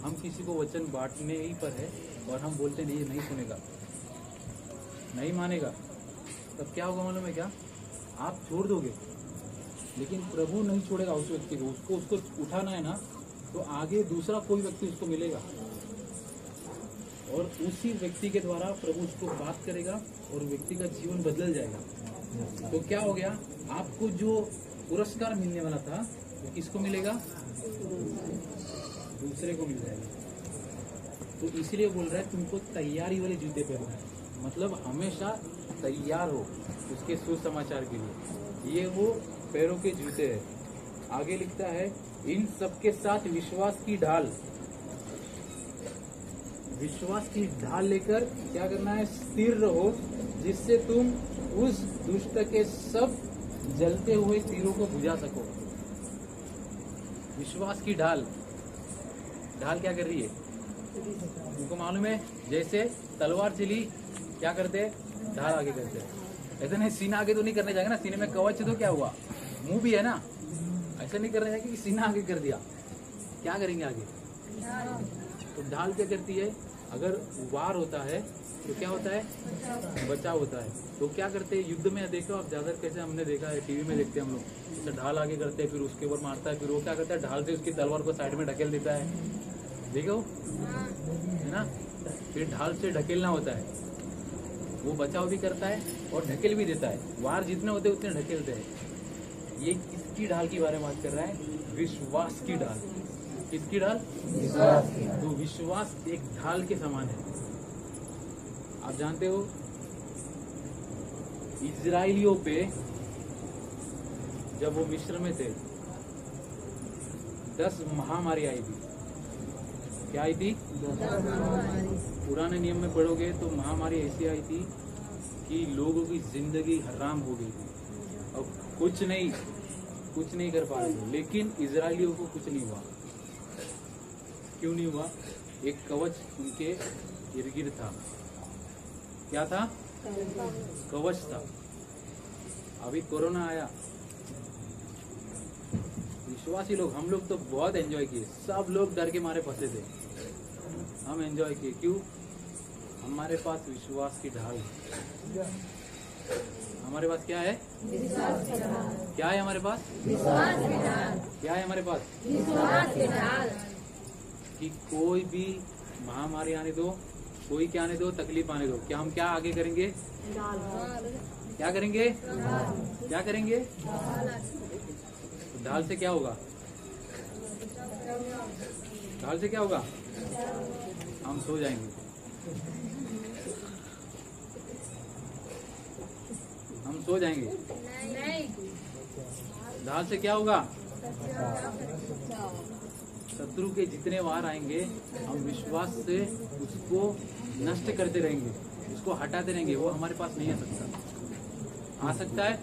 हम किसी को वचन बांटने ही पर है और हम बोलते नहीं, ये नहीं सुनेगा, नहीं मानेगा, तब क्या होगा मालूम है क्या? आप छोड़ दोगे, लेकिन प्रभु नहीं छोड़ेगा उस व्यक्ति को। उसको उठाना है ना, तो आगे दूसरा कोई व्यक्ति उसको मिलेगा और उसी व्यक्ति के द्वारा प्रभु उसको बात करेगा और व्यक्ति का जीवन बदल जाएगा। तो क्या हो गया? आपको जो पुरस्कार मिलने वाला था वो किसको मिलेगा? दूसरे को मिल जाएगा। तो इसलिए बोल रहा है तुमको तैयारी वाले जूते पहनना है, मतलब हमेशा तैयार हो उसके सुसमाचार के लिए। ये वो पैरों के जूते हैं। आगे लिखता है इन सबके साथ विश्वास की ढाल, विश्वास की ढाल लेकर क्या करना है? स्थिर रहो, जिससे तुम उस दुष्ट के सब जलते हुए तीरों को बुझा सको। विश्वास की ढाल, ढाल क्या कर रही है? तुमको मालूम है जैसे तलवार चली क्या करते हैं? ढाल आगे करते हैं। ऐसा नहीं सीना आगे तो नहीं करने जाएगा ना, सीने में कवच तो क्या हुआ? मुंह भी है ना, ऐसा नहीं करने जाएगा कि सीना आगे कर दिया। क्या करेंगे आगे? तो ढाल क्या करती है? अगर वार होता है तो क्या होता है? बचाव होता है। तो क्या करते हैं युद्ध में? देखो आप ज्यादा कैसे हमने देखा है, टीवी में देखते हैं हम लोग, तो ढाल आगे करते हैं, फिर उसके ऊपर मारता है, फिर वो क्या करता है? ढाल से उसकी तलवार को साइड में ढकेल देता है, देखो है ना। फिर ढाल से ढकेलना होता है, वो बचाव भी करता है और ढकेल भी देता है। वार जितने होते हैं उतने ढकेलते हैं। ये किसकी ढाल की बारे में बात कर रहा है? विश्वास की ढाल। किसकी ढाल? विश्वास की। तो विश्वास एक ढाल के समान है। आप जानते हो इजराइलियों पे जब वो मिस्र में थे 10 महामारी आई थी। क्या आई थी? पुराने नियम में पढ़ोगे तो महामारी ऐसी आई थी कि लोगों की जिंदगी हराम हो गई थी और कुछ नहीं कर पा रहे थे। लेकिन इजरायलियों को कुछ नहीं हुआ। क्यों नहीं हुआ? एक कवच उनके इर्द गिर्द था। क्या था? कवच था। अभी कोरोना आया, विश्वासी लोग, हम लोग तो बहुत एंजॉय किए। सब लोग डर के मारे फंसे थे, हम एंजॉय किए। क्यों? हमारे पास विश्वास की ढाल है। हमारे पास क्या है? क्या है हमारे पास? क्या है हमारे पास? कि कोई भी महामारी आने दो, कोई क्या आने दो, तकलीफ आने दो, क्या हम क्या आगे करेंगे? क्या करेंगे? क्या करेंगे? ढाल से क्या होगा? ढाल से क्या होगा? हम सो जाएंगे। हम सो जाएंगे। ढाल से क्या होगा? शत्रु के जितने वार आएंगे, हम विश्वास से उसको नष्ट करते रहेंगे, उसको हटाते रहेंगे। वो हमारे पास नहीं आ सकता। आ सकता है?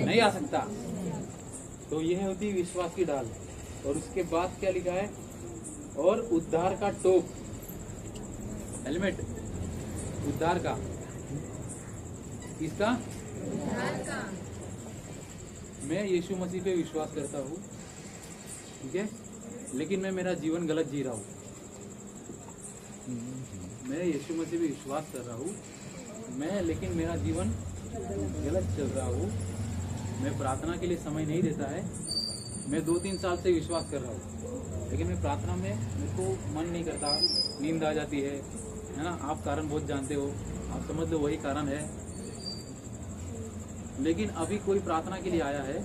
नहीं आ सकता। तो यह होती है विश्वास की ढाल। और उसके बाद क्या लिखा है? और उद्धार का टोप, हेलमेट, उद्धार का। किसका? मैं यीशु मसीह पे विश्वास करता हूँ, ठीक है, लेकिन मैं मेरा जीवन गलत जी रहा हूँ। मैं यीशु मसीह पे विश्वास कर रहा हूँ लेकिन मेरा जीवन गलत चल रहा हूँ। मैं प्रार्थना के लिए समय नहीं देता है। मैं 2-3 साल से विश्वास कर रहा हूँ, लेकिन मैं प्रार्थना में मेरे को मन नहीं करता, नींद आ जाती है ना। आप कारण बहुत जानते हो, आप समझ लो वही कारण है। लेकिन अभी कोई प्रार्थना के लिए आया है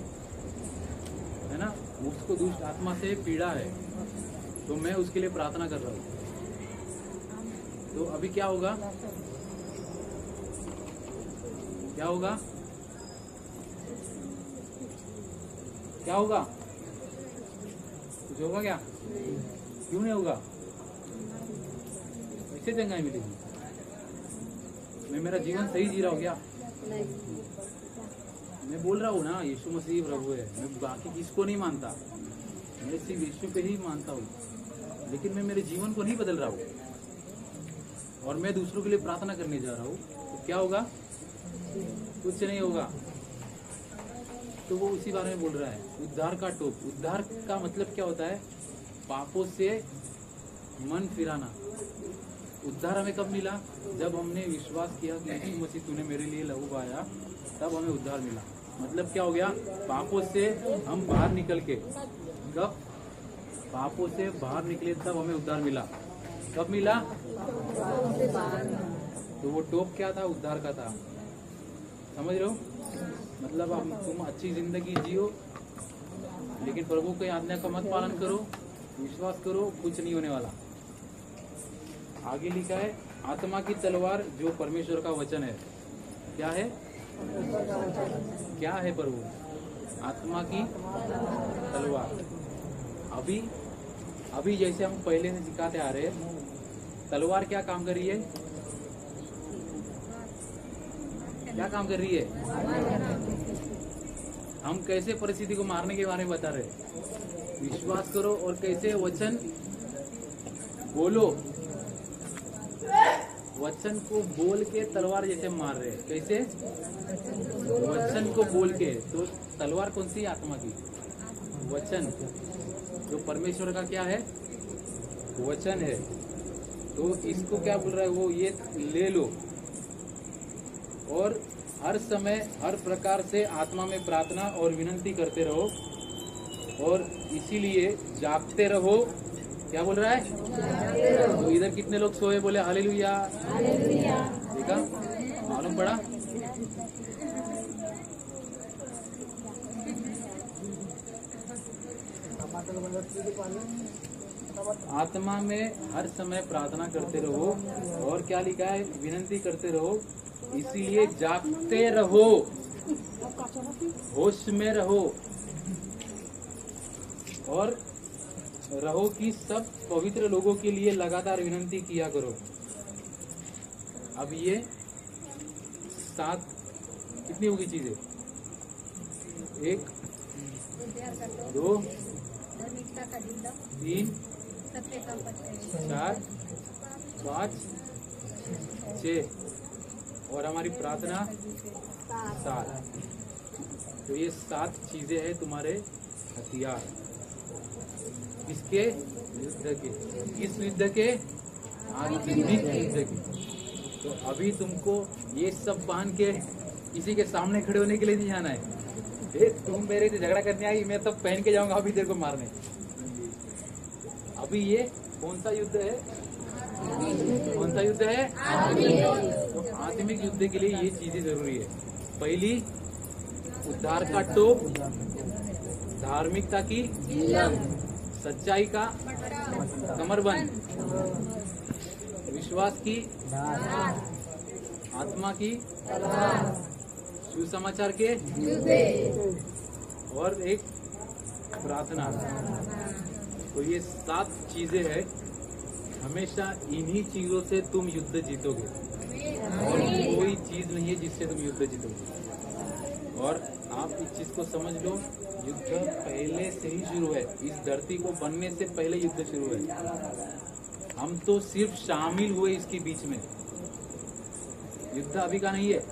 ना, उसको दुष्ट आत्मा से पीड़ा है, तो मैं उसके लिए प्रार्थना कर रहा हूँ। तो अभी क्या होगा? क्या होगा? क्या होगा? कुछ होगा क्या? क्यों नहीं होगा? कैसे चंगाई मिलेगी? मैं मेरा जीवन सही जी रहा हूँ क्या? मैं बोल रहा हूँ ना, यीशु मसीह प्रभु है। मैं बाकी किसको नहीं मानता, मैं सिर्फ यीशु पे ही मानता हूँ। लेकिन मैं मेरे जीवन को नहीं बदल रहा हूँ और मैं दूसरों के लिए प्रार्थना करने जा रहा हूँ, तो क्या होगा? कुछ नहीं होगा। तो वो उसी बारे में बोल रहा है, उद्धार का टोप। उद्धार का मतलब क्या होता है? पापों से मन फिराना। उद्धार हमें कब मिला? जब हमने विश्वास किया कि यीशु मसीह तूने मेरे लिए लहू बहाया, तब हमें उद्धार मिला। मतलब क्या हो गया? पापों से हम बाहर निकल के, कब पापों से बाहर निकले तब हमें उद्धार मिला। कब मिला? तो वो टोप क्या था? उद्धार का था। समझ रहे हो? मतलब अब तुम अच्छी जिंदगी जियो, लेकिन प्रभु के आज्ञा का मत पालन करो, विश्वास करो, कुछ नहीं होने वाला। आगे लिखा है, आत्मा की तलवार जो परमेश्वर का वचन है। क्या है? क्या है प्रभु? आत्मा की तलवार। अभी जैसे हम पहले से सिखाते आ रहे, तलवार क्या काम कर रही है? क्या काम कर रही है? हम कैसे परिस्थिति को मारने के बारे में बता रहे। विश्वास करो और कैसे वचन बोलो। वचन को बोल के तलवार जैसे मार रहे हैं। कैसे? वचन को बोल के। तो तलवार कौन सी? आत्मा की वचन, जो परमेश्वर का क्या है? वचन है। तो इसको क्या बोल रहा है वो? ये ले लो और हर समय हर प्रकार से आत्मा में प्रार्थना और विनती करते रहो, और इसीलिए जागते रहो। क्या बोल रहा है? तो इधर कितने लोग सोए? बोले हालेलुया। देखा? मालूम पड़ा? आत्मा में हर समय प्रार्थना करते रहो, और क्या लिखा है? विनती करते रहो, इसीलिए जागते रहो, होश में रहो। और रहो कि सब पवित्र लोगों के लिए लगातार विनती किया करो। अब ये 7 कितनी होगी चीजें? 1 2 3 4 5 6 और हमारी प्रार्थना 7। तो ये 7 चीजें हैं तुम्हारे हथियार। किसके? युद्ध के। किस युद्ध के? आत्मिक युद्ध के। तो अभी तुमको ये सब पहन के किसी के सामने खड़े होने के लिए नहीं जाना है। तुम मेरे से झगड़ा करने आई, मैं तब पहन के जाऊंगा अभी तेरे को मारने। अभी ये कौन सा युद्ध है? कौन सा युद्ध है? तो आत्मिक युद्ध के लिए ये चीजें जरूरी है। पहली, उद्धार का टोप, धार्मिकता की, सच्चाई का कमरबंद, विश्वास की, आत्मा की, सुसमाचार के, और एक प्रार्थना। तो ये 7 चीजें हैं। हमेशा इन्हीं चीजों से तुम युद्ध जीतोगे और कोई चीज नहीं है जिससे तुम युद्ध जीतोगे। और आप इस चीज को समझ लो, युद्ध पहले से ही शुरू है। इस धरती को बनने से पहले युद्ध शुरू है। हम तो सिर्फ शामिल हुए इसके बीच में। युद्ध अभी का नहीं है,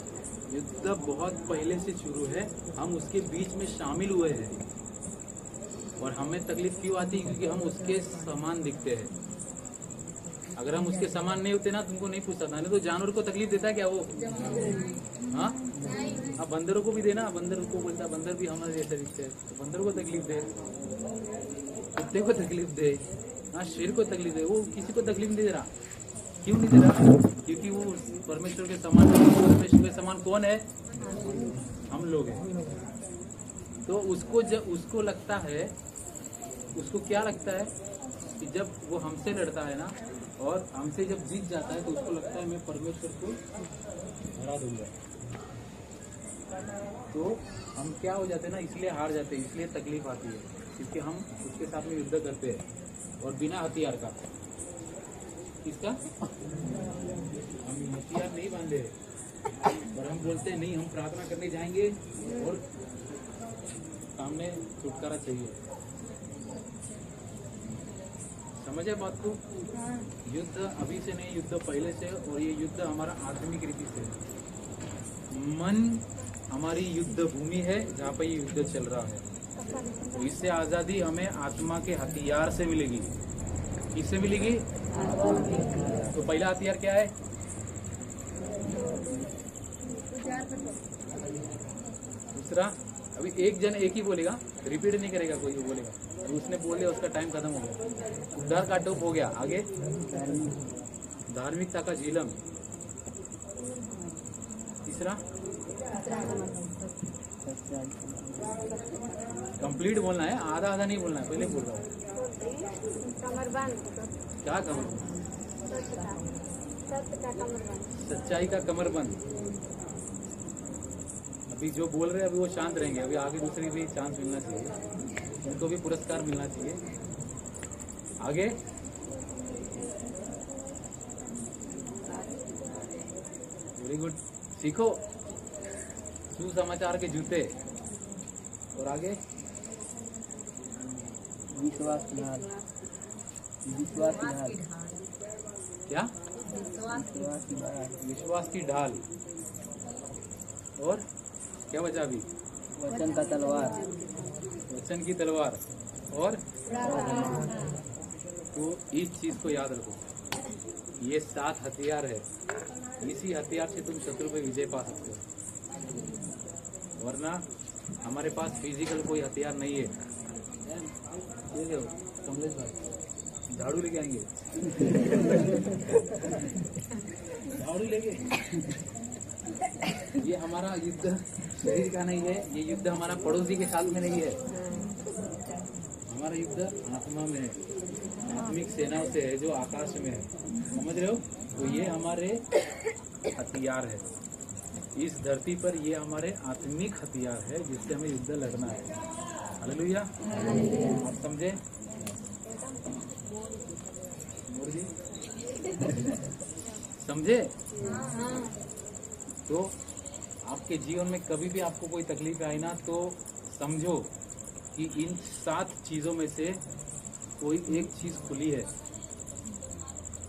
युद्ध बहुत पहले से शुरू है। हम उसके बीच में शामिल हुए हैं। और हमें तकलीफ क्यों आती है? क्योंकि हम उसके समान दिखते हैं। अगर हम उसके समान नहीं होते ना, तुमको नहीं पूछता था। नहीं तो जानवर को तकलीफ देता है क्या वो? हाँ, अब बंदरों को भी देना। बंदर को बोलता, बंदर भी हमारे जैसे दिखते हैं, तो बंदर को तकलीफ दे, कुत्ते को तकलीफ दे, हाँ, शेर को तकलीफ दे। वो किसी को तकलीफ नहीं दे रहा। क्यों नहीं दे रहा? क्योंकि वो परमेश्वर के समान। परमेश्वर के समान कौन है? हम लोग हैं। तो उसको जब उसको लगता है, उसको क्या लगता है कि जब वो हमसे लड़ता है ना और हमसे जब जीत जाता है, तो उसको लगता है मैं परमेश्वर को हरा दूंगा। तो हम क्या हो जाते हैं ना, इसलिए हार जाते हैं, इसलिए तकलीफ आती है, क्योंकि हम उसके साथ में युद्ध करते हैं और बिना हथियार का। किसका? हम हथियार नहीं बांधे और हम बोलते हैं नहीं, हम प्रार्थना करने जाएंगे और सामने छुटकारा चाहिए। समझे बात को? युद्ध अभी से नहीं, युद्ध पहले से। और ये युद्ध हमारा आत्मिक रीति से। मन हमारी युद्ध भूमि है जहाँ पर ये युद्ध चल रहा है। तो इससे आजादी हमें आत्मा के हथियार से मिलेगी। किससे मिलेगी? तो पहला हथियार क्या है? दूसरा, अभी एक जन एक ही बोलेगा, रिपीट नहीं करेगा कोई, वो बोलेगा। तो उसने बोल दिया, उसका टाइम खत्म हो गया। उद्धार का टोप हो गया। आगे, धार्मिकता का झिलम। तीसरा, कंप्लीट बोलना है, आधा आधा नहीं बोलना है। पहले बोल रहा हूँ। क्या कमरबंद? सच्चाई का कमरबंद। अभी जो बोल रहे हैं अभी वो शांत रहेंगे। अभी आगे दूसरी भी चांस मिलना चाहिए, उनको भी पुरस्कार मिलना चाहिए। आगे, वेरी गुड, सीखो। सुसमाचार के जूते। और आगे, विश्वास की ढाल। विश्वास की ढाल। क्या? विश्वास की ढाल। और क्या बचा अभी? वचन का तलवार। वचन की तलवार। और तो इस चीज को याद रखो, ये 7 हथियार है। इसी हथियार से तुम शत्रु पे विजय पा सकते हो। वरना हमारे पास फिजिकल कोई हथियार नहीं है। ये देखो कमलेश भाई झाड़ू लेके आएंगे। झाड़ू लेके। ये हमारा युद्ध शरीर का नहीं है, ये युद्ध हमारा पड़ोसी के साथ में नहीं है। हमारा युद्ध आत्मा में है, आत्मिक सेनाओं से है जो आकाश में है। समझ रहे हो? तो ये हमारे हथियार है। इस धरती पर ये हमारे आत्मिक हथियार है जिससे हमें युद्ध लड़ना है। हालेलुया। आप समझे? मुर्गी समझे? तो आपके जीवन में कभी भी आपको कोई तकलीफ आई ना, तो समझो कि इन 7 चीजों में से कोई एक चीज खुली है।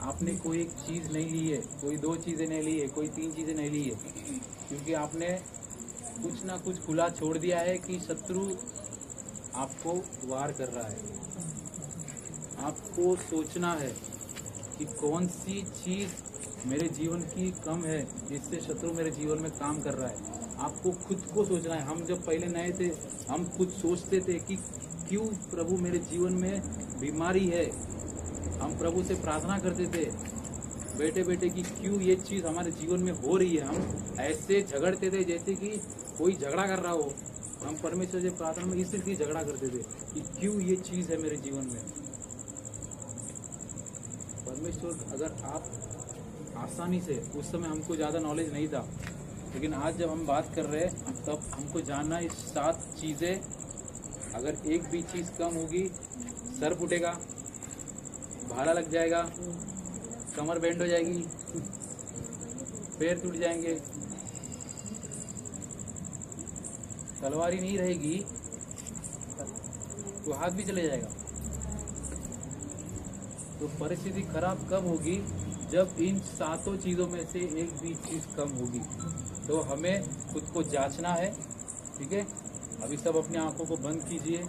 आपने कोई एक चीज नहीं ली है, कोई 2 चीजें नहीं ली है, कोई 3 चीजें नहीं ली है, क्योंकि आपने कुछ ना कुछ खुला छोड़ दिया है कि शत्रु आपको वार कर रहा है। आपको सोचना है कि कौन सी चीज मेरे जीवन की कम है जिससे शत्रु मेरे जीवन में काम कर रहा है। आपको खुद को सोचना है। हम जब पहले नए थे, हम खुद सोचते थे कि क्यों प्रभु मेरे जीवन में बीमारी है। हम प्रभु से प्रार्थना करते थे बैठे बैठे कि क्यों ये चीज हमारे जीवन में हो रही है। हम ऐसे झगड़ते थे जैसे कि कोई झगड़ा कर रहा हो। हम परमेश्वर से प्रार्थना में इसलिए झगड़ा करते थे कि क्यों ये चीज है मेरे जीवन में। परमेश्वर, अगर आप आसानी से, उस समय हमको ज्यादा नॉलेज नहीं था, लेकिन आज जब हम बात कर रहे हैं तब हमको जानना इस 7 चीजें, अगर एक भी चीज कम होगी, सर फूटेगा, भाला लग जाएगा, कमर बेंड हो जाएगी, पैर टूट जाएंगे, तलवार ही नहीं रहेगी तो हाथ भी चले जाएगा। तो परिस्थिति खराब कब होगी? जब इन 7 चीजों में से एक भी चीज कम होगी। तो हमें खुद को जांचना है। ठीक है, अभी सब अपनी आंखों को बंद कीजिए।